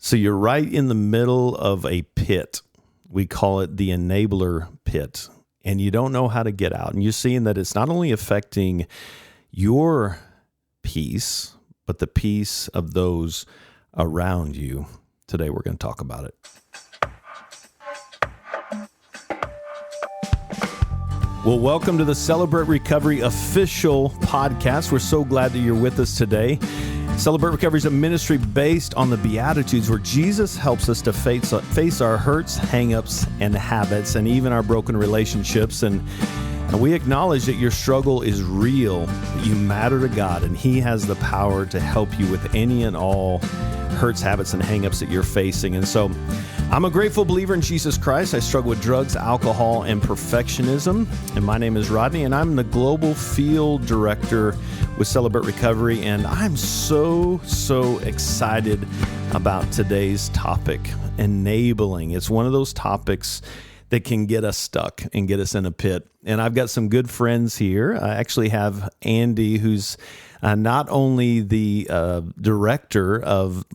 So you're right in the middle of a pit. We call it the enabler pit, and you don't know how to get out. And you're seeing that it's not only affecting your peace, but the peace of those around you. Today, we're going to talk about it. Well, welcome to the Celebrate Recovery official podcast. We're so glad that you're with us today. Celebrate Recovery is a ministry based on the Beatitudes, where Jesus helps us to face our hurts, hang-ups, and habits, and even our broken relationships. And we acknowledge that your struggle is real, that you matter to God, and He has the power to help you with any and all hurts, habits, and hang-ups that you're facing. And so I'm a grateful believer in Jesus Christ. I struggle with drugs, alcohol, and perfectionism. And my name is Rodney, and I'm the Global Field Director with Celebrate Recovery. And I'm so excited about today's topic, enabling. It's one of those topics that can get us stuck and get us in a pit. And I've got some good friends here. I actually have Andy, who's not only the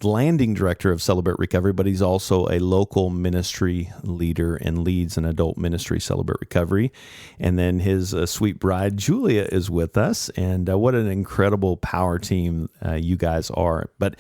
landing director of Celebrate Recovery, but he's also a local ministry leader and leads an adult ministry, Celebrate Recovery. And then his sweet bride, Julia, is with us. And what an incredible power team you guys are. But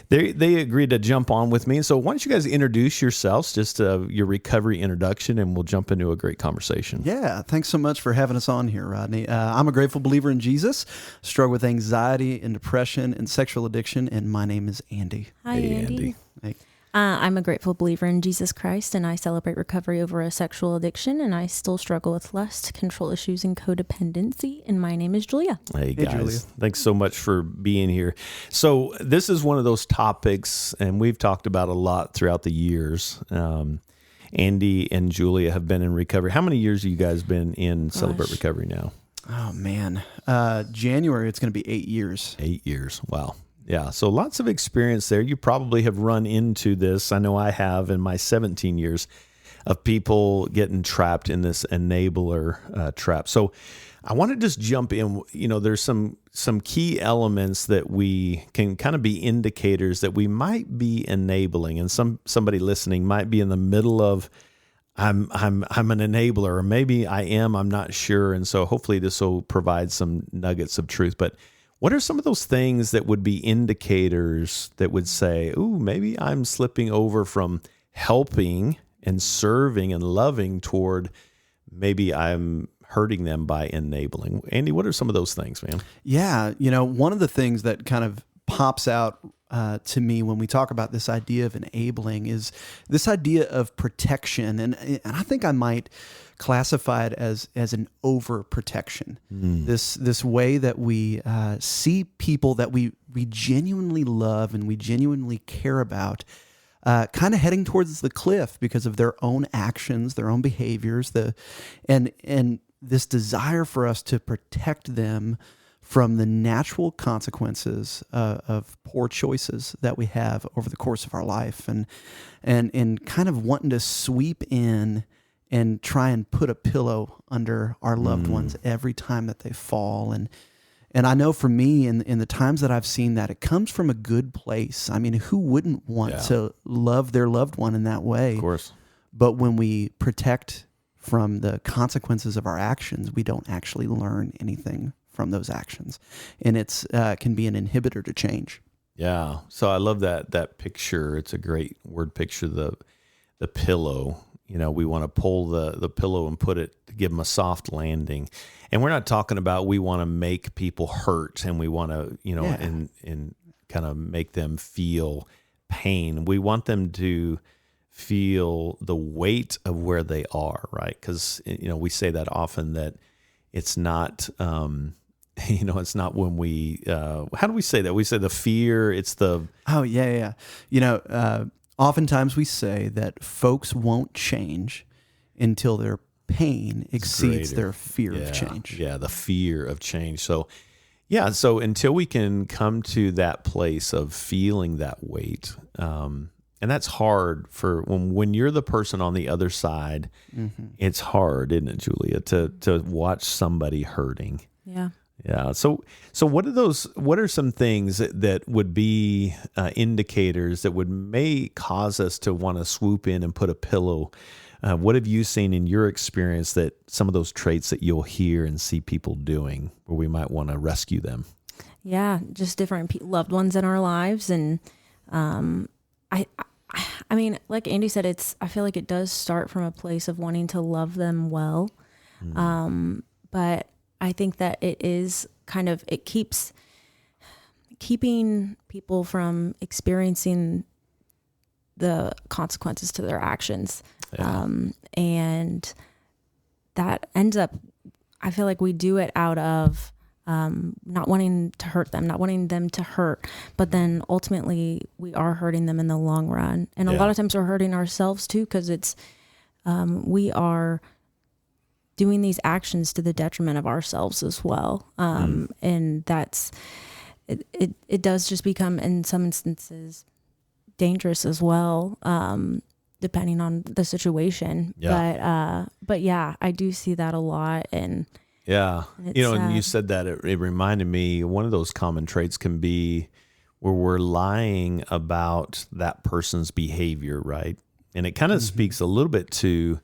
they agreed to jump on with me. So why don't you guys introduce yourselves, just your recovery introduction, and we'll jump into a great conversation. Yeah, thanks so much for having us on here, Rodney. I'm a grateful believer in Jesus, struggle with anxiety and depression and sexual addiction, and my name is Andy. Hi, Andy. Hey. I'm a grateful believer in Jesus Christ, and I celebrate recovery over a sexual addiction, and I still struggle with lust, control issues, and codependency, and my name is Julia. Hey guys, Julia. Thanks so much for being here. So this is one of those topics, and we've talked about a lot throughout the years. Andy and Julia have been in recovery. How many years have you guys been in Celebrate Recovery now? Oh, man. January, it's going to be 8 years. 8 years. Wow. Yeah. So lots of experience there. You probably have run into this. I know I have in my 17 years of people getting trapped in this enabler trap. So I want to just jump in. You know, there's some key elements that we can kind of be indicators that we might be enabling, and somebody listening might be in the middle of I'm an enabler, or maybe I am, I'm not sure. And so hopefully this will provide some nuggets of truth. But what are some of those things that would be indicators that would say, ooh, maybe I'm slipping over from helping and serving and loving toward maybe I'm hurting them by enabling? Andy, what are some of those things, man? Yeah, one of the things that kind of pops out to me when we talk about this idea of enabling is this idea of protection. And I think I might classify it as an overprotection. This way that we see people that we genuinely love and we genuinely care about kind of heading towards the cliff because of their own actions, their own behaviors, and this desire for us to protect them from the natural consequences of poor choices that we have over the course of our life, and kind of wanting to sweep in and try and put a pillow under our loved ones every time that they fall. And I know for me, in the times that I've seen that, it comes from a good place. I mean, who wouldn't want to love their loved one in that way? Of course. But when we protect from the consequences of our actions, we don't actually learn anything from those actions, and it's can be an inhibitor to change. Yeah. So I love that picture. It's a great word picture. The pillow. We want to pull the pillow and put it to give them a soft landing. And we're not talking about we want to make people hurt and we want to and kind of make them feel pain. We want them to feel the weight of where they are, right? Because we say that often, that it's not. It's not when we, how do we say that? We say the fear, it's the... Oh, yeah. Oftentimes we say that folks won't change until their pain exceeds their fear of change. Yeah, the fear of change. So until we can come to that place of feeling that weight, and that's hard for when you're the person on the other side, it's hard, isn't it, Julia, to watch somebody hurting. Yeah. Yeah. So what are some things that would be indicators that may cause us to want to swoop in and put a pillow? What have you seen in your experience that some of those traits that you'll hear and see people doing where we might want to rescue them? Yeah, just different loved ones in our lives. And I mean, like Andy said, I feel like it does start from a place of wanting to love them well. But I think that it keeps keeping people from experiencing the consequences to their actions. Yeah. And that ends up, I feel like we do it out of not wanting to hurt them, not wanting them to hurt, but then ultimately we are hurting them in the long run. And a lot of times we're hurting ourselves too, because we are doing these actions to the detriment of ourselves as well. And it does just become, in some instances, dangerous as well, depending on the situation. Yeah. But yeah, I do see that a lot. And yeah, and you said that it reminded me, one of those common traits can be where we're lying about that person's behavior, right? And it kind of speaks a little bit to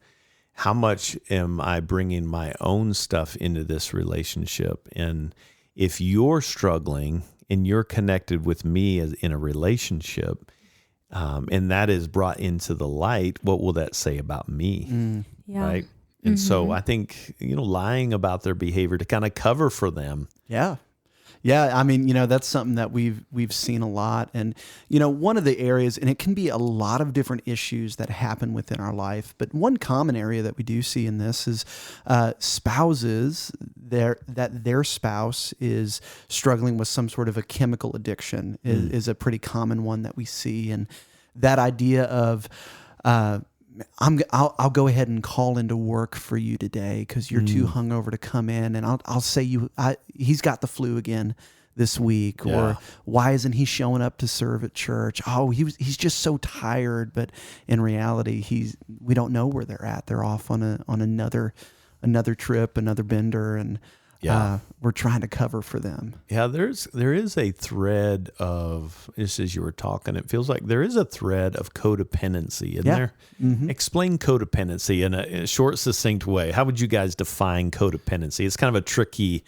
how much am I bringing my own stuff into this relationship? And if you're struggling and you're connected with me as in a relationship, and that is brought into the light, what will that say about me? Yeah. Right? And so I think, lying about their behavior to kind of cover for them. Yeah. Yeah, I mean, that's something that we've seen a lot. And, one of the areas, and it can be a lot of different issues that happen within our life, but one common area that we do see in this is spouses, that their spouse is struggling with some sort of a chemical addiction is a pretty common one that we see. And that idea of, I'll go ahead and call into work for you today because you're too hungover to come in, and I'll say he's got the flu again this week, or why isn't he showing up to serve at church? Oh, he's just so tired. But in reality, we don't know where they're at. They're off on another trip, another bender, and we're trying to cover for them. Yeah, there is a thread of, just as you were talking, it feels like there is a thread of codependency in there. Explain codependency in a short, succinct way. How would you guys define codependency? It's kind of a tricky,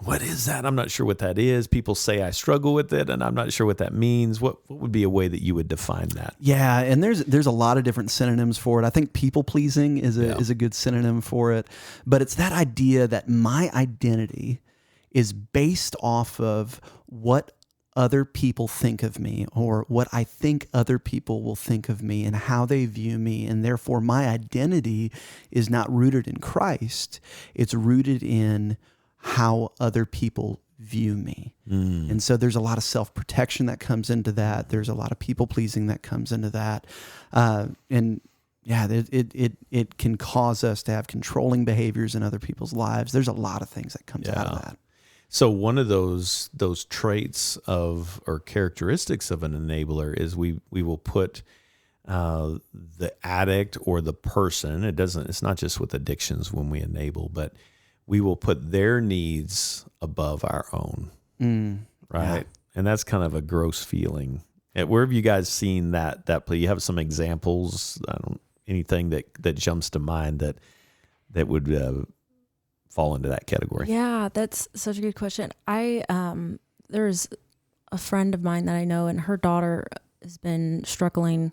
what is that? I'm not sure what that is. People say I struggle with it, and I'm not sure what that means. What would be a way that you would define that? Yeah, and there's a lot of different synonyms for it. I think people pleasing is a good synonym for it, but it's that idea that my identity is based off of what other people think of me, or what I think other people will think of me and how they view me. And therefore my identity is not rooted in Christ. It's rooted in how other people view me. And so there's a lot of self-protection that comes into that. There's a lot of people-pleasing that comes into that. And yeah, it can cause us to have controlling behaviors in other people's lives. There's a lot of things that comes out of that. So one of those traits of, or characteristics of an enabler is we will put the addict or the person. It's not just with addictions when we enable, but we will put their needs above our own, right? Yeah. And that's kind of a gross feeling. Where have you guys seen that play? You have some examples? Anything that jumps to mind that would fall into that category? Yeah, that's such a good question. There's a friend of mine that I know, and her daughter has been struggling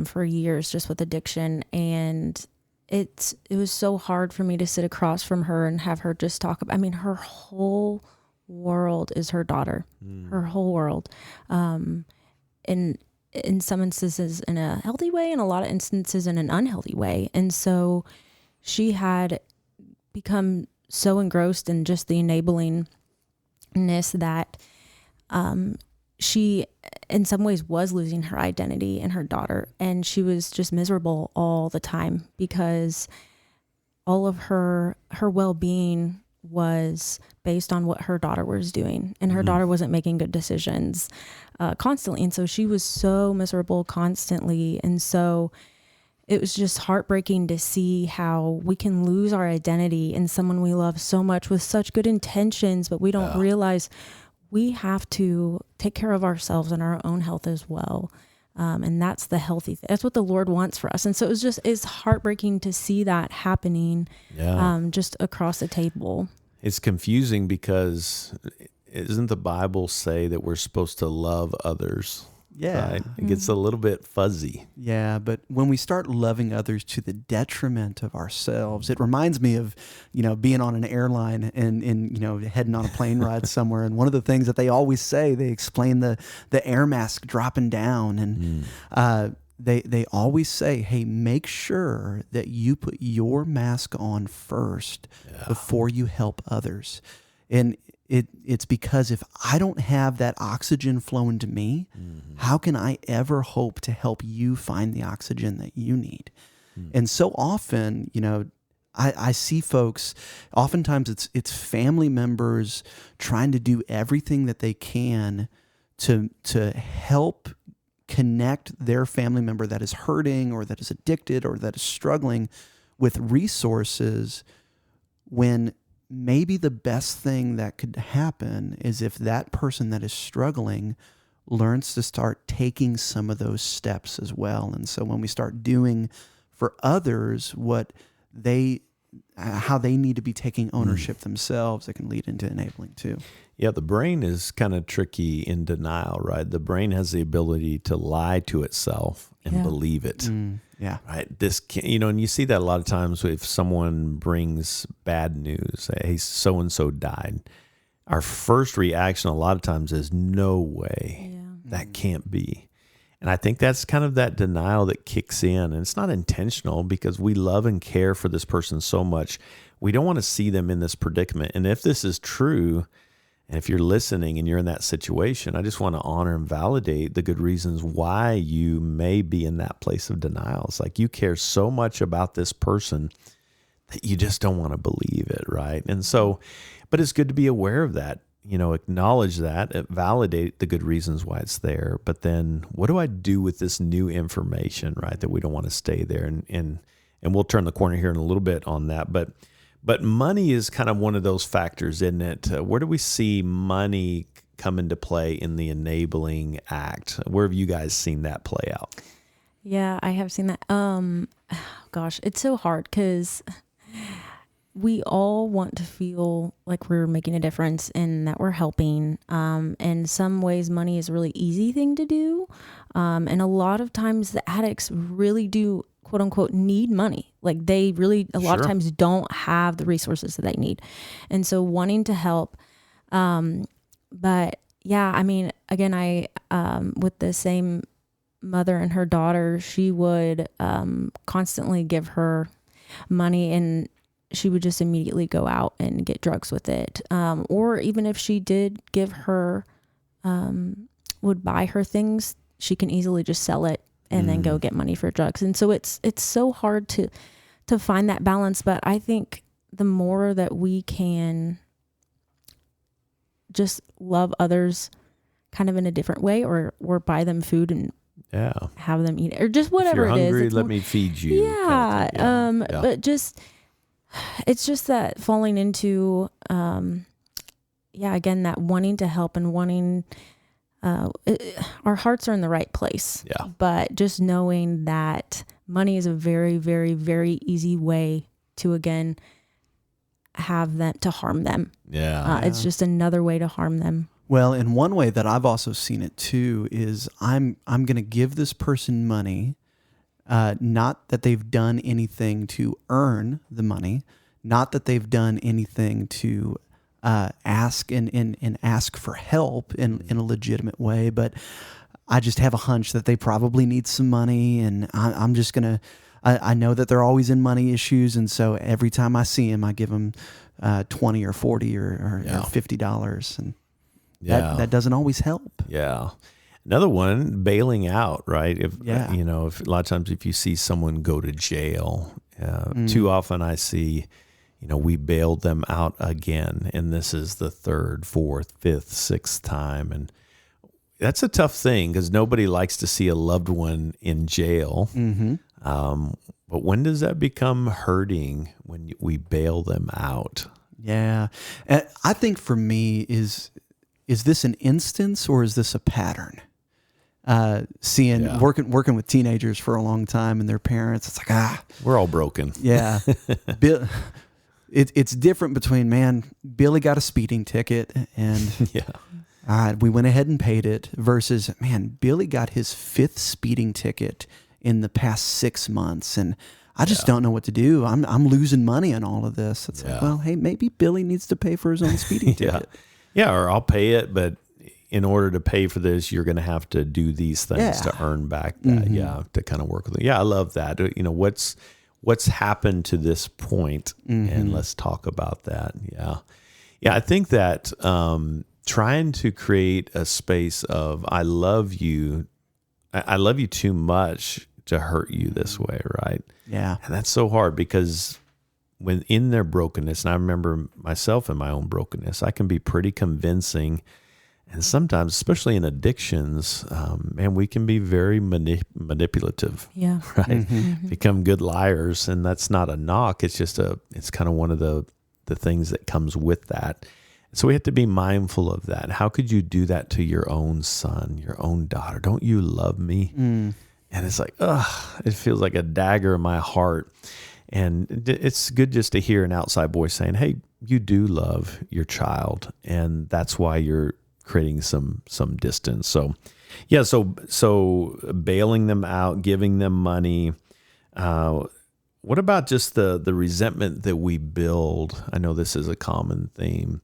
for years just with addiction, and it was so hard for me to sit across from her and have her just talk about, her whole world is her daughter, her whole world. In some instances in a healthy way, and a lot of instances in an unhealthy way. And so she had become so engrossed in just the enablingness that she in some ways was losing her identity in her daughter, and she was just miserable all the time because all of her well-being was based on what her daughter was doing, and her daughter wasn't making good decisions constantly, and so she was so miserable constantly. And so it was just heartbreaking to see how we can lose our identity in someone we love so much with such good intentions, but we don't realize we have to take care of ourselves and our own health as well. And that's the healthy thing. That's what the Lord wants for us. And so it's heartbreaking to see that happening just across the table. It's confusing because isn't the Bible say that we're supposed to love others? Yeah. Right? It gets a little bit fuzzy. Yeah, but when we start loving others to the detriment of ourselves, it reminds me of, being on an airline and heading on a plane ride somewhere. And one of the things that they always say, they explain the air mask dropping down, and they always say, hey, make sure that you put your mask on first before you help others. And it's because if I don't have that oxygen flowing to me, how can I ever hope to help you find the oxygen that you need? And so often, I see folks, oftentimes it's family members trying to do everything that they can to help connect their family member that is hurting or that is addicted or that is struggling with resources, when maybe the best thing that could happen is if that person that is struggling learns to start taking some of those steps as well. And so when we start doing for others how they need to be taking ownership themselves, it can lead into enabling too. Yeah, the brain is kind of tricky in denial, right? The brain has the ability to lie to itself and believe it. Yeah. Right. This can, and you see that a lot of times if someone brings bad news, hey, so-and-so died. Our first reaction a lot of times is no way. That can't be. And I think that's kind of that denial that kicks in. And it's not intentional because we love and care for this person so much. We don't want to see them in this predicament. And if this is true, and if you're listening and you're in that situation, I just want to honor and validate the good reasons why you may be in that place of denial. It's like you care so much about this person that you just don't want to believe it, right? And so, but it's good to be aware of that, acknowledge that, validate the good reasons why it's there. But then what do I do with this new information, right, that we don't want to stay there? And we'll turn the corner here in a little bit on that. But money is kind of one of those factors, isn't it? Where do we see money come into play in the enabling act? Where have you guys seen that play out? Yeah, I have seen that. Gosh, it's so hard because we all want to feel like we're making a difference and that we're helping. In some ways, money is a really easy thing to do. And a lot of times the addicts really do, quote unquote, need money. Like they really, a lot of times don't have the resources that they need. And so wanting to help. But yeah, I mean, again, I, with the same mother and her daughter, she would, constantly give her money and she would just immediately go out and get drugs with it. Or even if she did give her, would buy her things, she can easily just sell it and then go get money for drugs. And so it's so hard to find that balance. But I think the more that we can just love others kind of in a different way, or buy them food and have them eat it, or just whatever if you're hungry, it is. let me feed you. Yeah. Kind of thing. But it's just that falling into, again, that wanting to help and wanting, our hearts are in the right place. Yeah. But just knowing that money is a very, very, very easy way to, again, have them, to harm them. It's just another way to harm them. Well, and one way that I've also seen it too is I'm going to give this person money, not that they've done anything to earn the money, not that they've done anything to ask and ask for help in a legitimate way, but I just have a hunch that they probably need some money, and I'm just going to, I know that they're always in money issues, and so every time I see them, I give them $20 or $40 or $50, and that doesn't always help. Yeah. Another one, bailing out, right? If a lot of times if you see someone go to jail, too often I see, we bailed them out again, and this is the third, fourth, fifth, sixth time, and that's a tough thing because nobody likes to see a loved one in jail. But when does that become hurting when we bail them out? Yeah. And I think for me is this an instance or is this a pattern? Working with teenagers for a long time and their parents, it's like, we're all broken. Yeah. It's different between, man, Billy got a speeding ticket and Yeah. all right, we went ahead and paid it, versus, man, Billy got his 5th speeding ticket in the past 6 months and I just don't know what to do. I'm losing money on all of this. It's like, well, hey, maybe Billy needs to pay for his own speeding ticket. Yeah, or I'll pay it, but in order to pay for this, you're going to have to do these things to earn back that. To kind of work with it. Yeah, I love that. You know, what's happened to this point, and let's talk about that. Yeah, I think that trying to create a space of I love you too much to hurt you this way, right? Yeah. And that's so hard because when in their brokenness, and I remember myself in my own brokenness, I can be pretty convincing. And sometimes, especially in addictions, man, we can be very manipulative, Yeah. right? Become good liars. And that's not a knock. It's just it's kind of one of the things that comes with that. So we have to be mindful of that. How could you do that to your own son, your own daughter? Don't you love me? And it's like, it feels like a dagger in my heart. And it's good just to hear an outside voice saying, hey, you do love your child. And that's why you're creating some distance. So, yeah, so bailing them out, giving them money. What about just the resentment that we build? I know this is a common theme.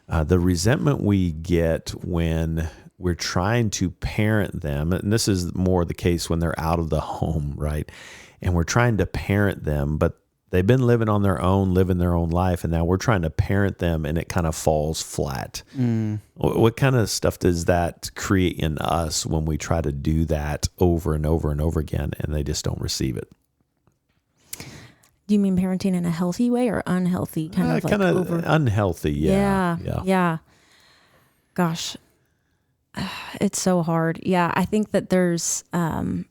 The resentment we get when we're trying to parent them, and this is more the case when they're out of the home, right? And we're trying to parent them, but they've been living on their own, living their own life, and now we're trying to parent them, and it kind of falls flat. What kind of stuff does that create in us when we try to do that over and over and over again, and they just don't receive it? Do you mean parenting in a healthy way or unhealthy? Kind of unhealthy. Yeah. Gosh, it's so hard. Yeah, I think that there's, and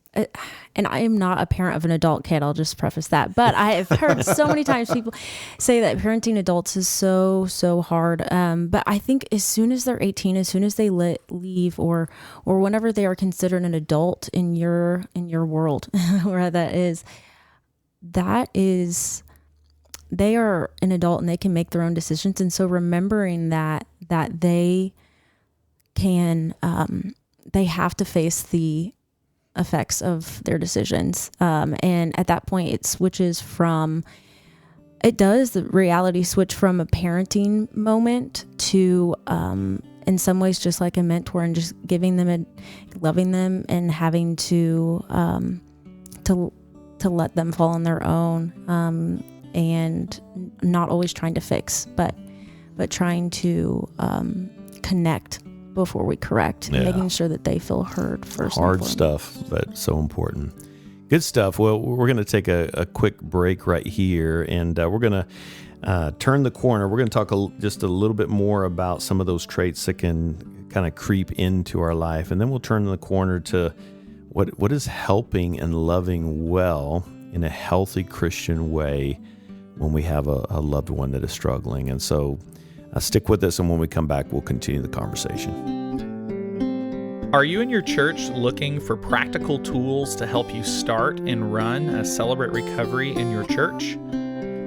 I am not a parent of an adult kid. I'll just preface that. But I have heard so many times people say that parenting adults is so hard. But I think as soon as they're 18, as soon as they leave, or whenever they are considered an adult in your world, where that is, they are an adult and they can make their own decisions. And so remembering that they can, they have to face the effects of their decisions. And at that point the reality switch from a parenting moment to, in some ways, just like a mentor, and just giving them and loving them and having to let them fall on their own, and not always trying to fix, but trying to connect before we correct, making sure that they feel heard first. Hard stuff, but so important. Good stuff. Well, we're going to take a quick break right here, and we're going to turn the corner. We're going to talk just a little bit more about some of those traits that can kind of creep into our life, and then we'll turn the corner to what is helping and loving well in a healthy Christian way when we have a loved one that is struggling. And so stick with us, and when we come back, we'll continue the conversation. Are you and your church looking for practical tools to help you start and run a Celebrate Recovery in your church?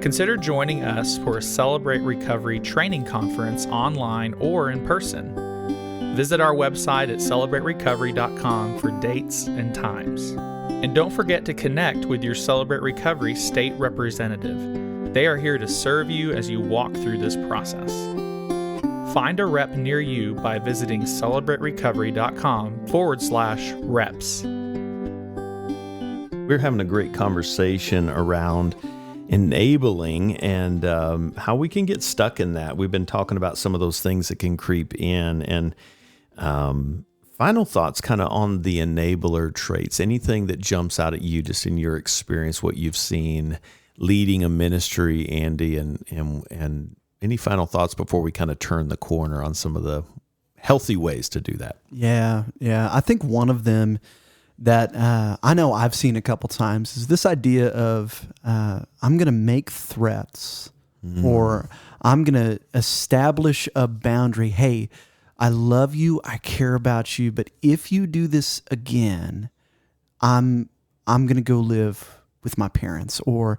Consider joining us for a Celebrate Recovery training conference online or in person. Visit our website at celebraterecovery.com for dates and times. And don't forget to connect with your Celebrate Recovery state representative. They are here to serve you as you walk through this process. Find a rep near you by visiting celebraterecovery.com/reps. We're having a great conversation around enabling and how we can get stuck in that. We've been talking about some of those things that can creep in, and final thoughts kind of on the enabler traits. Anything that jumps out at you just in your experience, what you've seen leading a ministry, Andy, and any final thoughts before we kind of turn the corner on some of the healthy ways to do that? Yeah. I think one of them that I know I've seen a couple times is this idea of I'm going to make threats or I'm going to establish a boundary. Hey, I love you. I care about you. But if you do this again, I'm going to go live with my parents, or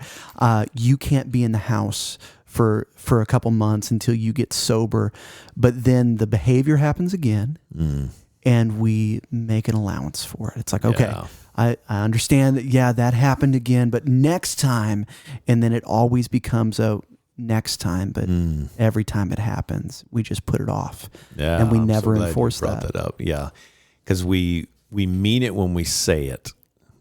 you can't be in the house for a couple months until you get sober. But then the behavior happens again. And we make an allowance for it. It's like, okay, I understand that, that happened again, but next time, and then it always becomes a next time, but every time it happens, we just put it off. Yeah, and we I'm never so glad enforce you brought that. up. Yeah, because we mean it when we say it,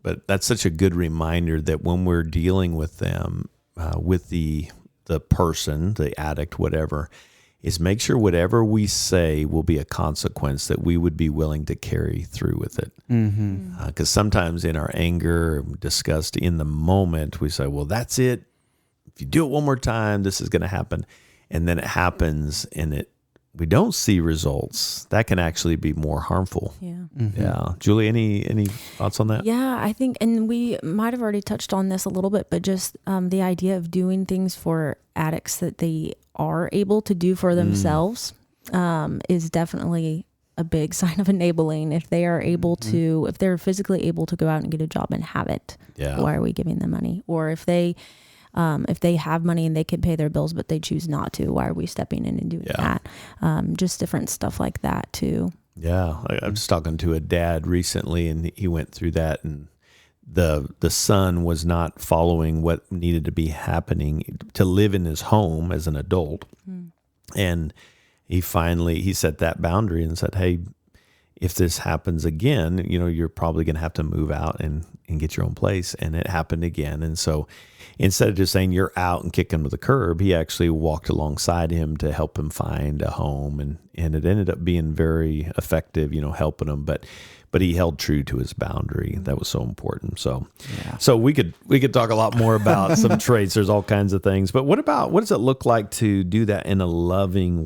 but that's such a good reminder that when we're dealing with them, with the person, the addict, whatever, is make sure whatever we say will be a consequence that we would be willing to carry through with it. Because sometimes in our anger, disgust in the moment, we say, well, that's it. If you do it one more time, this is going to happen. And then it happens and we don't see results. That can actually be more harmful. Yeah. Yeah. Julie, any thoughts on that? Yeah, I think, and we might have already touched on this a little bit, but just the idea of doing things for addicts that they are able to do for themselves is definitely a big sign of enabling. If they are able to, if they're physically able to go out and get a job and have it, why are we giving them money? Or if they have money and they can pay their bills, but they choose not to, why are we stepping in and doing that? Just different stuff like that too. Yeah. I was talking to a dad recently and he went through that, and the son was not following what needed to be happening to live in his home as an adult. And he set that boundary and said, hey, if this happens again, you're probably going to have to move out and get your own place. And it happened again. And so instead of just saying you're out and kick him to the curb, he actually walked alongside him to help him find a home. And it ended up being very effective, helping him. But he held true to his boundary. That was so important. So we could talk a lot more about some traits. There's all kinds of things. But what does it look like to do that in a loving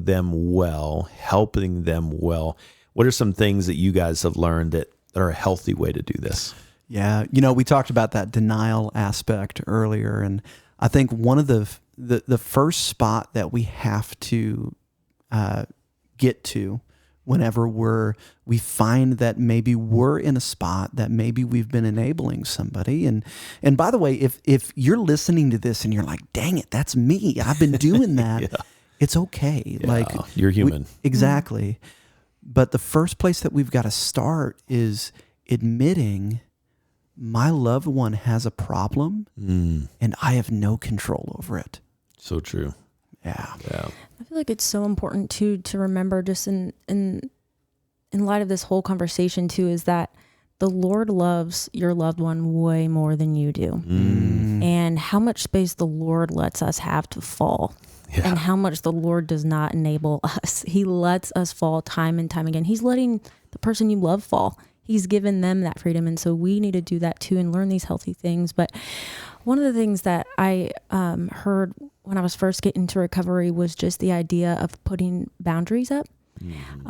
them well, helping them well? What are some things that you guys have learned that are a healthy way to do this? Yeah. We talked about that denial aspect earlier. And I think one of the first spot that we have to get to whenever we find that maybe we're in a spot that maybe we've been enabling somebody. And by the way, if you're listening to this and you're like, dang it, that's me, I've been doing that. It's okay. Yeah, you're human. Exactly. But the first place that we've got to start is admitting my loved one has a problem and I have no control over it. So true. Yeah. I feel like it's so important too to remember, just in light of this whole conversation too, is that the Lord loves your loved one way more than you do. And how much space the Lord lets us have to fall. And how much the Lord does not enable us. He lets us fall time and time again. He's letting the person you love fall. He's given them that freedom. And so we need to do that too and learn these healthy things. But one of the things that I heard when I was first getting into recovery was just the idea of putting boundaries up.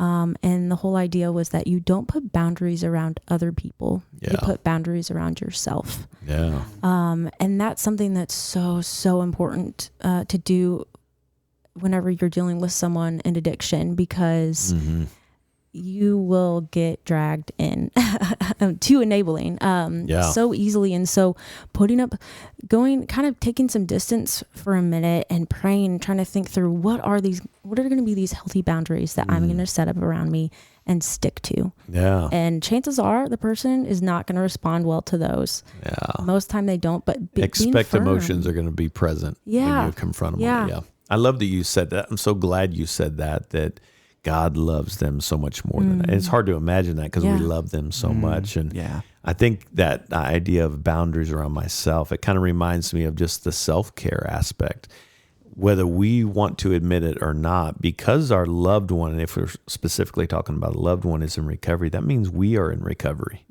And the whole idea was that you don't put boundaries around other people. You put boundaries around yourself. And that's something that's so, so important to do whenever you're dealing with someone in addiction, because you will get dragged in to enabling so easily. And so kind of taking some distance for a minute and praying, trying to think through what are going to be these healthy boundaries that I'm going to set up around me and stick to. And chances are the person is not going to respond well to those. Most time they don't, but expect emotions are going to be present when you confront them. I love that you said that. I'm so glad you said that God loves them so much more than that. And it's hard to imagine that because we love them so much. And I think that idea of boundaries around myself, it kind of reminds me of just the self-care aspect, whether we want to admit it or not, because our loved one, and if we're specifically talking about a loved one is in recovery, that means we are in recovery.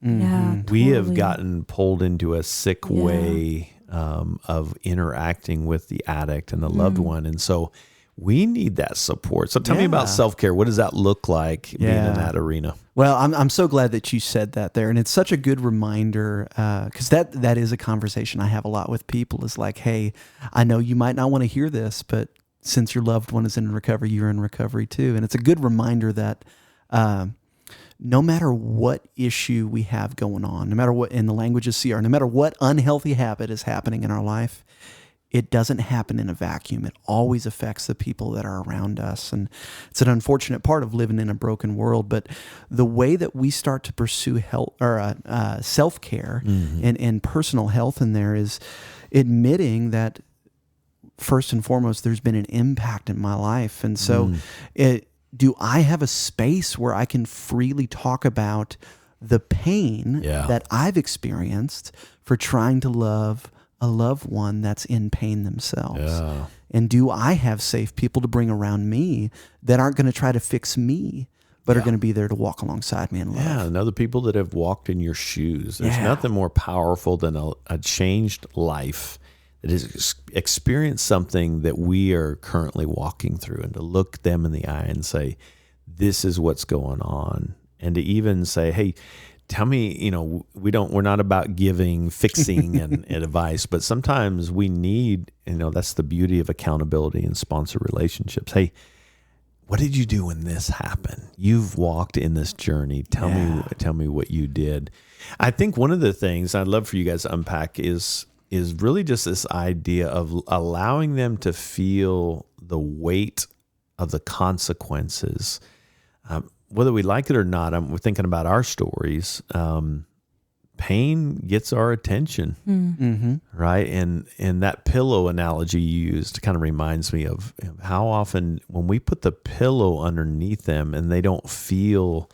We have gotten pulled into a sick way of interacting with the addict and the loved one. And so we need that support. So tell me Yeah. about self-care. What does that look like being in that arena? Well, I'm so glad that you said that there. And it's such a good reminder because that is a conversation I have a lot with people is like, hey, I know you might not want to hear this, but since your loved one is in recovery, you're in recovery too. And it's a good reminder that no matter what issue we have going on, no matter what, in the language of CR, no matter what unhealthy habit is happening in our life, it doesn't happen in a vacuum. It always affects the people that are around us. And it's an unfortunate part of living in a broken world. But the way that we start to pursue health or self-care and personal health in there is admitting that first and foremost, there's been an impact in my life. And so do I have a space where I can freely talk about the pain that I've experienced for trying to love a loved one that's in pain themselves? Yeah. And do I have safe people to bring around me that aren't going to try to fix me, but are going to be there to walk alongside me in love? Yeah, and other people that have walked in your shoes. There's Yeah. nothing more powerful than a changed life that has experienced something that we are currently walking through, and to look them in the eye and say, this is what's going on. And to even say, hey, tell me, we're not about giving, fixing and advice, but sometimes we need, that's the beauty of accountability and sponsor relationships. Hey, what did you do when this happened? You've walked in this journey. Tell me what you did. I think one of the things I'd love for you guys to unpack is really just this idea of allowing them to feel the weight of the consequences. Whether we like it or not, we're thinking about our stories. Pain gets our attention, right? And that pillow analogy you used kind of reminds me of how often when we put the pillow underneath them and they don't feel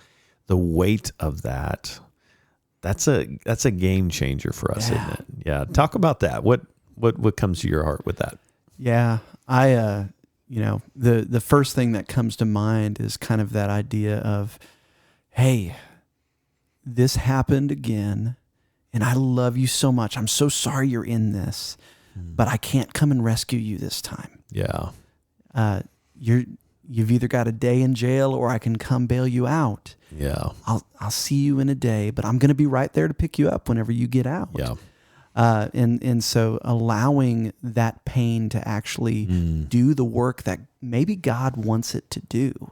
the weight of that, that's a game changer for us, isn't it? Yeah. Talk about that. What comes to your heart with that? Yeah. The first thing that comes to mind is kind of that idea of, hey, this happened again, and I love you so much. I'm so sorry you're in this, but I can't come and rescue you this time. Yeah. You've either got a day in jail or I can come bail you out. Yeah. I'll see you in a day, but I'm going to be right there to pick you up whenever you get out. Yeah. And so allowing that pain to actually do the work that maybe God wants it to do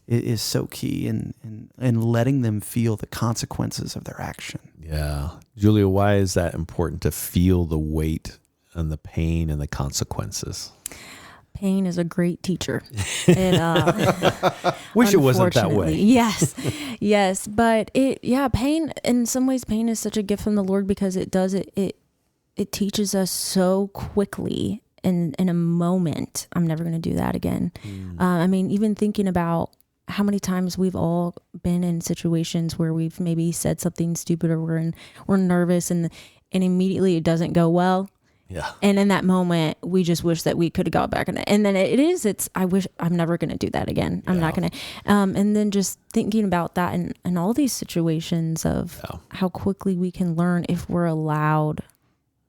is so key, and letting them feel the consequences of their action. Yeah. Julia, why is that important to feel the weight and the pain and the consequences? Pain is a great teacher. Wish it wasn't that way. Yes. But pain, in some ways, pain is such a gift from the Lord because it teaches us so quickly in a moment. I'm never going to do that again. Even thinking about how many times we've all been in situations where we've maybe said something stupid or we're nervous and immediately it doesn't go well. Yeah. And in that moment, we just wish that we could have got back in it. And then I wish I'm never going to do that again. I'm not going to. And then just thinking about that and all these situations of how quickly we can learn if we're allowed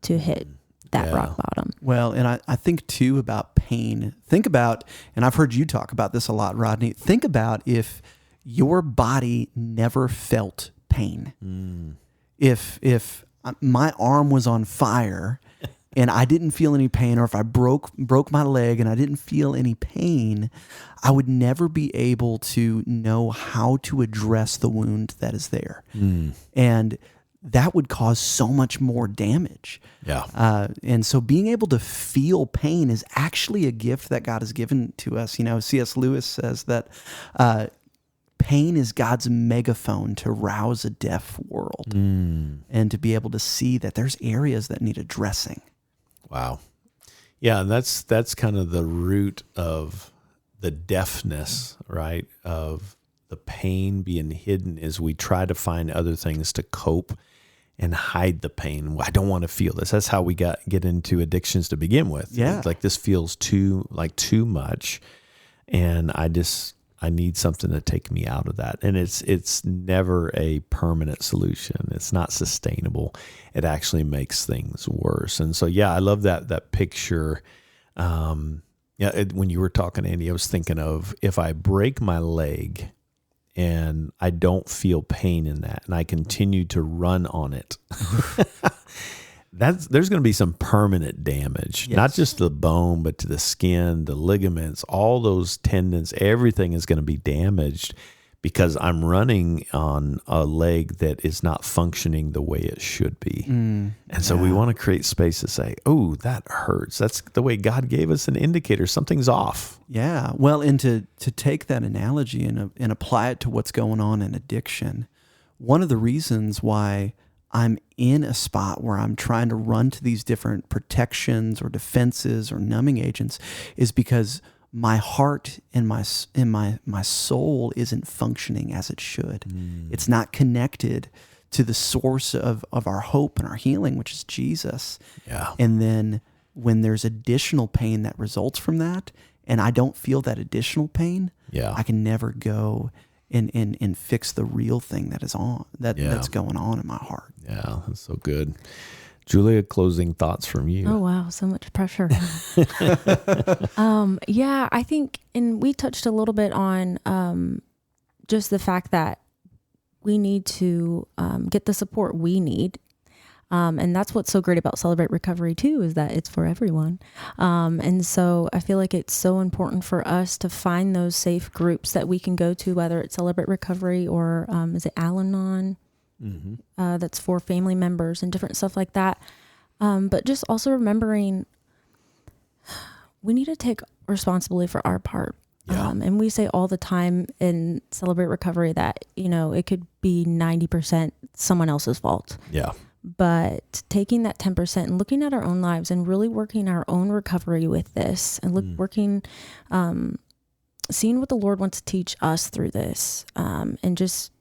to hit that rock bottom. Well, and I think too about pain. Think about, and I've heard you talk about this a lot, Rodney. Think about if your body never felt pain. If my arm was on fire and I didn't feel any pain, or if I broke my leg and I didn't feel any pain, I would never be able to know how to address the wound that is there. And that would cause so much more damage. Yeah. And so being able to feel pain is actually a gift that God has given to us. C.S. Lewis says that pain is God's megaphone to rouse a deaf world and to be able to see that there's areas that need addressing. Wow. Yeah, and that's kind of the root of the deafness, right? Of the pain being hidden is we try to find other things to cope and hide the pain. I don't want to feel this. That's how we get into addictions to begin with. Yeah. It's like this feels too much, and I need something to take me out of that. And it's never a permanent solution. It's not sustainable. It actually makes things worse. And so, I love that picture. Yeah, when you were talking, Andy, I was thinking of if I break my leg and I don't feel pain in that, and I continue to run on it, there's going to be some permanent damage, not just the bone, but to the skin, the ligaments, all those tendons, everything is going to be damaged because I'm running on a leg that is not functioning the way it should be. And so we want to create space to say, oh, that hurts. That's the way God gave us an indicator. Something's off. Yeah. Well, and to take that analogy and apply it to what's going on in addiction, one of the reasons why I'm in a spot where I'm trying to run to these different protections or defenses or numbing agents is because my heart and my soul isn't functioning as it should. It's not connected to the source of our hope and our healing, which is Jesus. Yeah. And then when there's additional pain that results from that, and I don't feel that additional pain, I can never go and fix the real thing that is that's going on in my heart. Yeah, that's so good. Julia, closing thoughts from you. Oh, wow. So much pressure. Yeah, I think, and we touched a little bit on just the fact that we need to get the support we need. And that's what's so great about Celebrate Recovery too, is that it's for everyone. And so I feel like it's so important for us to find those safe groups that we can go to, whether it's Celebrate Recovery or is it Al-Anon? That's for family members and different stuff like that. But just also remembering we need to take responsibility for our part. And we say all the time in Celebrate Recovery that, it could be 90% someone else's fault. Yeah. But taking that 10% and looking at our own lives and really working our own recovery with this and working, seeing what the Lord wants to teach us through this, and just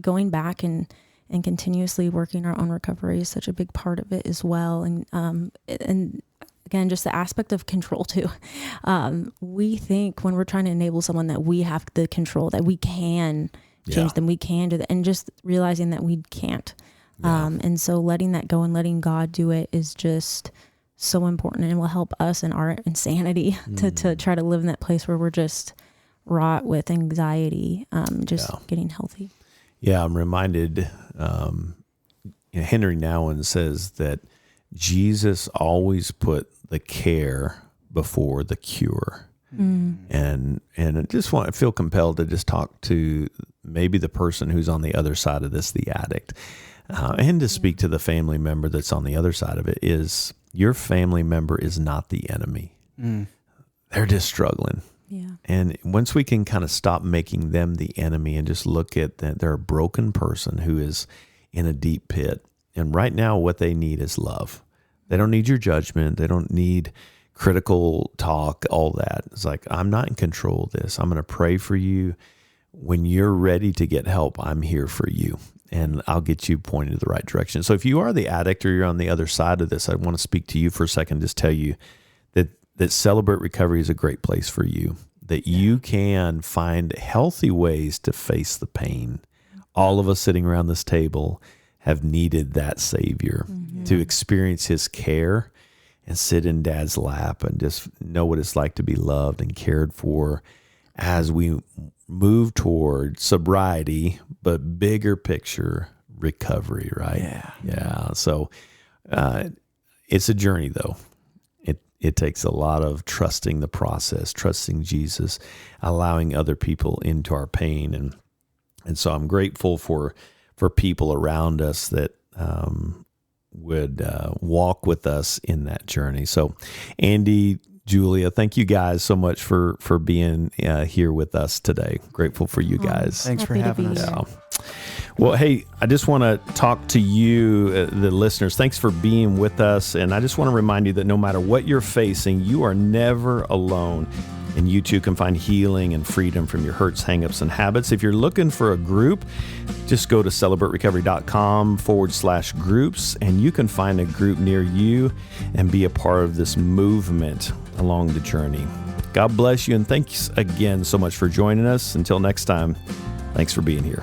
going back and continuously working our own recovery is such a big part of it as well. And again, just the aspect of control too. We think when we're trying to enable someone that we have the control, that we can change them, we can do that, and just realizing that we can't. And so letting that go and letting God do it is just so important, and will help us in our insanity to try to live in that place where we're just wrought with anxiety, getting healthy. Yeah, I'm reminded, Henry Nouwen says that Jesus always put the care before the cure. And I just feel compelled to just talk to maybe the person who's on the other side of this, the addict, and to speak to the family member that's on the other side of it. Is your family member is not the enemy. They're just struggling. Yeah. And once we can kind of stop making them the enemy and just look at that they're a broken person who is in a deep pit. And right now what they need is love. They don't need your judgment. They don't need critical talk, all that. It's like, I'm not in control of this. I'm going to pray for you. When you're ready to get help, I'm here for you. And I'll get you pointed in the right direction. So if you are the addict or you're on the other side of this, I want to speak to you for a second, just tell you that Celebrate Recovery is a great place for you, that you can find healthy ways to face the pain. All of us sitting around this table have needed that Savior to experience His care and sit in Dad's lap and just know what it's like to be loved and cared for as we move toward sobriety, but bigger picture recovery, right? Yeah. So it's a journey, though. It takes a lot of trusting the process, trusting Jesus, allowing other people into our pain. And so I'm grateful for people around us that would walk with us in that journey. So Andy, Julia, thank you guys so much for being here with us today. Grateful for you guys. Thanks for having us. Yeah. Well, hey, I just want to talk to you, the listeners. Thanks for being with us. And I just want to remind you that no matter what you're facing, you are never alone. And you too can find healing and freedom from your hurts, hangups, and habits. If you're looking for a group, just go to celebraterecovery.com/groups, and you can find a group near you and be a part of this movement along the journey. God bless you, and thanks again so much for joining us. Until next time, thanks for being here.